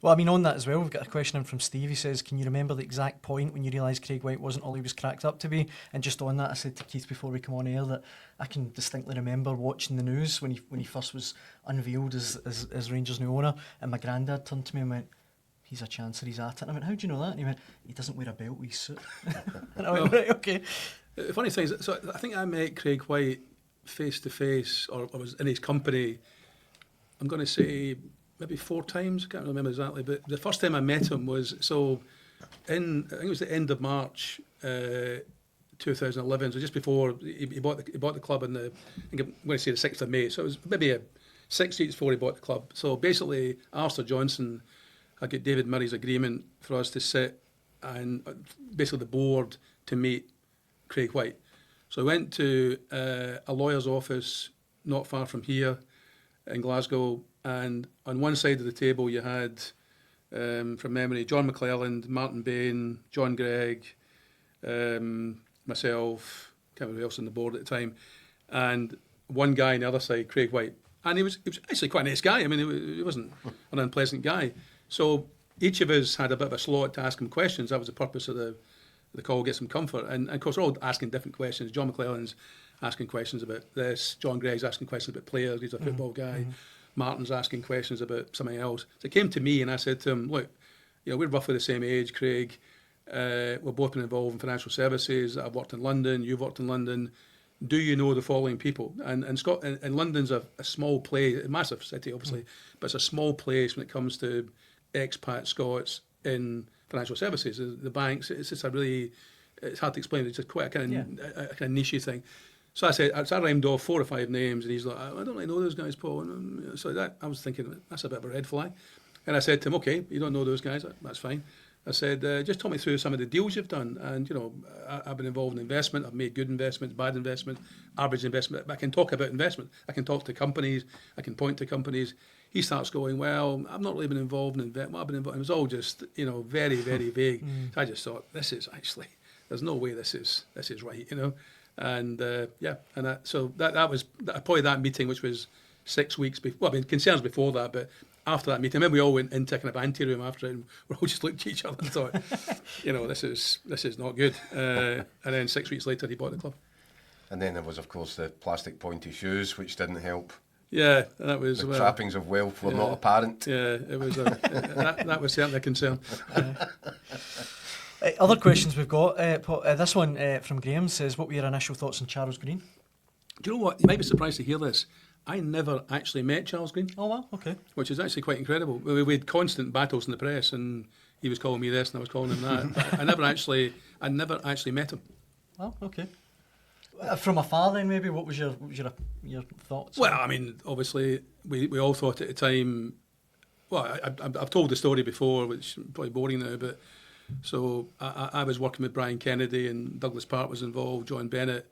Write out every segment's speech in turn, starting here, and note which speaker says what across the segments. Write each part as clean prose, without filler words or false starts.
Speaker 1: Well, I mean, on that as well, we've got a question in from Steve. He says, can you remember the exact point when you realised Craig Whyte wasn't all he was cracked up to be? And just on that, I said to Keith before we come on air that I can distinctly remember watching the news when he first was unveiled as Rangers' new owner, and my granddad turned to me and went, he's a chancer, he's at it. And I went, how do you know that? And he went, he doesn't wear a belt with his suit. And I went, right, okay.
Speaker 2: The funny thing is, so I think I met Craig Whyte face to face, or I was in his company, I'm going to say maybe 4 times, I can't remember exactly, but the first time I met him was, I think it was the end of March 2011, so just before he bought the club on the, I'm going to say the 6th of May, so it was maybe 6 weeks before he bought the club. So basically, Arthur Johnson had got David Murray's agreement for us to sit and basically the board to meet Craig Whyte. So I went to a lawyer's office not far from here in Glasgow, and on one side of the table you had, from memory, John McClelland, Martin Bain, John Gregg, myself, can't remember who else on the board at the time, and one guy on the other side, Craig Whyte. And he was actually quite a nice guy. I mean, he wasn't an unpleasant guy. So each of us had a bit of a slot to ask him questions. That was the purpose of the call, get some comfort. And of course, we're all asking different questions. John McClelland's asking questions about this. John Gregg's asking questions about players. He's a football guy. Mm-hmm. Martin's asking questions about something else. So it came to me and I said to him, look, we're roughly the same age, Craig. We've both been involved in financial services. I've worked in London. You've worked in London. Do you know the following people? And London's a small place, a massive city, obviously, but it's a small place when it comes to expat Scots in financial services. The banks, it's just it's hard to explain. It's just quite a kind of niche thing. So I rhymed off 4 or 5 names, and he's like, I don't really know those guys, Paul. And so I was thinking, that's a bit of a red flag. And I said to him, okay, you don't know those guys, that's fine. I said, just talk me through some of the deals you've done. And, I've been involved in investment. I've made good investments, bad investment, average investment. I can talk about investment. I can talk to companies. I can point to companies. He starts going, well, I've not really been involved in investment. I've been involved. It was all just, very, very vague. So I just thought, there's no way this is right, And, that was probably that meeting, which was 6 weeks before. Well, I mean, concerns before that, but after that meeting, I mean, we all went into kind of ante-room after it, and we all just looked at each other and thought, this is not good. And then 6 weeks later, he bought the club.
Speaker 3: And then there was, of course, the plastic pointy shoes, which didn't help.
Speaker 2: Yeah, that was...
Speaker 3: The trappings of wealth were not apparent.
Speaker 2: Yeah, it was that was certainly a concern.
Speaker 1: Other questions we've got. This one from Graham says, what were your initial thoughts on Charles Green?
Speaker 2: Do you know what? You might be surprised to hear this. I never actually met Charles Green.
Speaker 1: Oh, wow, okay.
Speaker 2: Which is actually quite incredible. We had constant battles in the press, and he was calling me this and I was calling him that. I never actually met him.
Speaker 1: Oh, okay. From afar then, maybe, what was your thoughts?
Speaker 2: Well, I mean, obviously, we all thought at the time, well, I've told the story before, which is probably boring now, but so I was working with Brian Kennedy and Douglas Park was involved, John Bennett.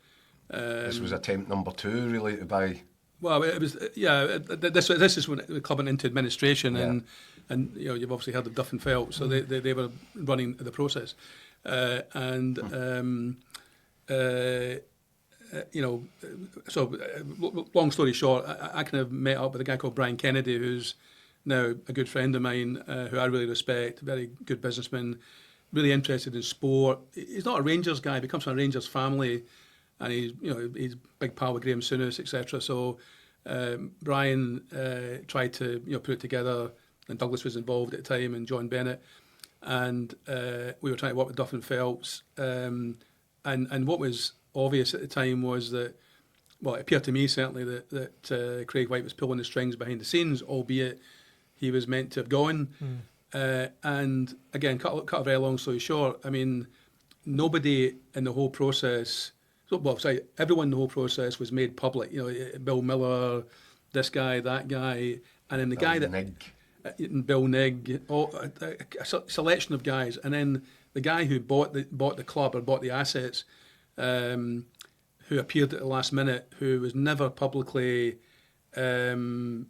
Speaker 3: This was attempt number 2, related by...
Speaker 2: Well, it was, this is when the club went into administration, and you've obviously heard of Duff and Phelps, so they were running the process. Long story short, I kind of met up with a guy called Brian Kennedy, who's now a good friend of mine, who I really respect, very good businessman, really interested in sport. He's not a Rangers guy, but he comes from a Rangers family, and he's a big pal with Graham Souness, etc. So Brian tried to put it together, and Douglas was involved at the time, and John Bennett, and we were trying to work with Duff and Phelps, and what was obvious at the time was that, well, it appeared to me certainly that Craig Whyte was pulling the strings behind the scenes, albeit he was meant to have gone. And again, cut a very long story short, I mean, nobody in the whole process, everyone in the whole process was made public. Bill Miller, this guy, that guy, and then the guy that... Bill Nigg, a selection of guys, and then the guy who bought the club or bought the assets, who appeared at the last minute, who was never publicly, mentioned,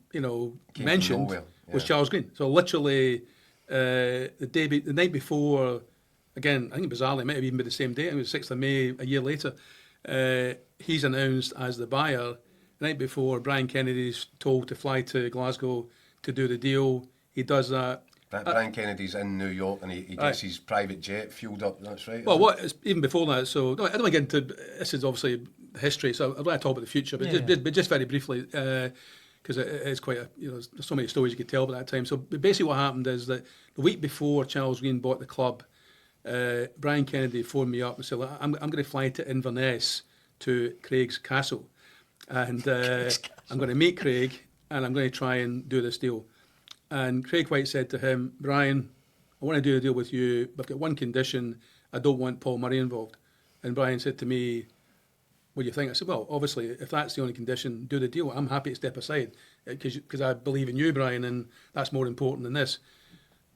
Speaker 2: was Charles Green. So literally, the night before, again, I think bizarrely, it might have even been the same day. It was 6th of May, a year later. He's announced as the buyer. The night before, Brian Kennedy's told to fly to Glasgow to do the deal. He does that.
Speaker 3: Brian Kennedy's in New York and he gets his private jet fueled up. That's right.
Speaker 2: Well, even before that, so no, I don't want to get into, this is obviously history, so I'd like to talk about the future, but just very briefly, because it is quite a, there's so many stories you could tell about that time. So basically what happened is that the week before Charles Green bought the club, Brian Kennedy phoned me up and said, I'm going to fly to Inverness to Craig's castle, and I'm going to meet Craig and I'm going to try and do this deal. And Craig Whyte said to him, Brian, I want to do a deal with you, but I've got one condition: I don't want Paul Murray involved. And Brian said to me, what do you think? I said, well, obviously, if that's the only condition, do the deal. I'm happy to step aside because I believe in you, Brian, and that's more important than this.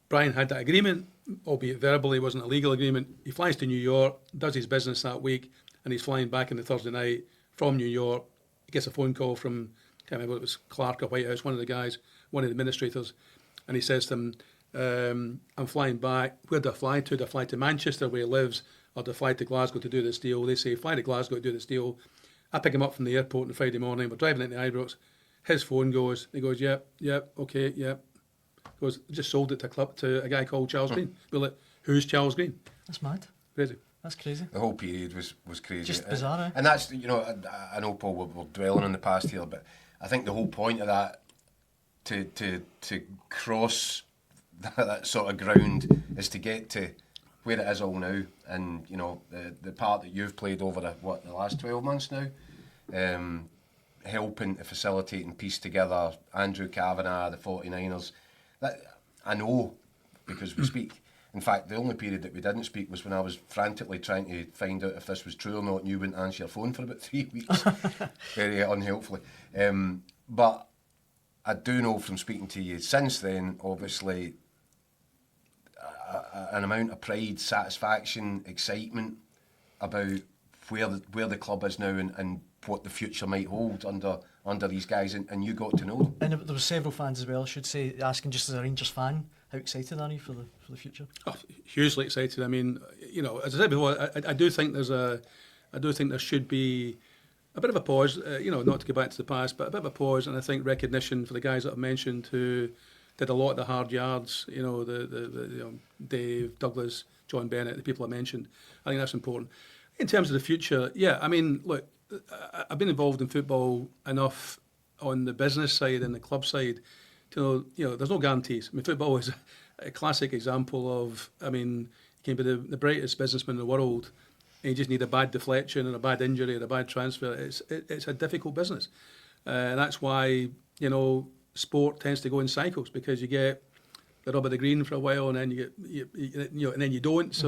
Speaker 2: Brian had that agreement, albeit verbally, it wasn't a legal agreement. He flies to New York, does his business that week, and he's flying back on the Thursday night from New York. He gets a phone call from, I can't remember if it was Clark or White House, one of the guys, one of the administrators, and he says to him, I'm flying back. Where do I fly to? Do I fly to Manchester, where he lives, or do I fly to Glasgow to do this deal? They say, fly to Glasgow to do this deal. I pick him up from the airport on Friday morning. We're driving into Ibrox. His phone goes. He goes, yep, okay, yep. He goes, just sold it to a guy called Charles Green. We're like, who's Charles Green?
Speaker 1: That's mad.
Speaker 2: Crazy.
Speaker 1: That's crazy.
Speaker 3: The whole period was crazy.
Speaker 1: Just bizarre, eh?
Speaker 3: And that's, I know, Paul, we're dwelling on the past here, but I think the whole point of that, to cross that sort of ground, is to get to where it is all now. And, the part that you've played over the last 12 months now, helping to facilitate and piece together Andrew Kavanagh, the 49ers. That I know, because we speak. In fact, the only period that we didn't speak was when I was frantically trying to find out if this was true or not, and you wouldn't answer your phone for about 3 weeks, very unhelpfully. But I do know from speaking to you since then, obviously, an amount of pride, satisfaction, excitement about where the club is now and what the future might hold under these guys, and you got to know them.
Speaker 1: And there were several fans as well, I should say, asking, just as a Rangers fan, how excited are you for the future?
Speaker 2: Oh, hugely excited. I mean, as I said before, I do think there should be a bit of a pause. Not to go back to the past, but a bit of a pause, and I think recognition for the guys that I've mentioned who did a lot of the hard yards. Dave, Douglas, John Bennett, the people I mentioned. I think that's important. In terms of the future, yeah. I mean, look, I've been involved in football enough on the business side and the club side to know, there's no guarantees. I mean, football is a classic example of, you can be the brightest businessman in the world, and you just need a bad deflection and a bad injury or a bad transfer. It's a difficult business. That's why, sport tends to go in cycles, because you get the rub of the green for a while, and then and then you don't. So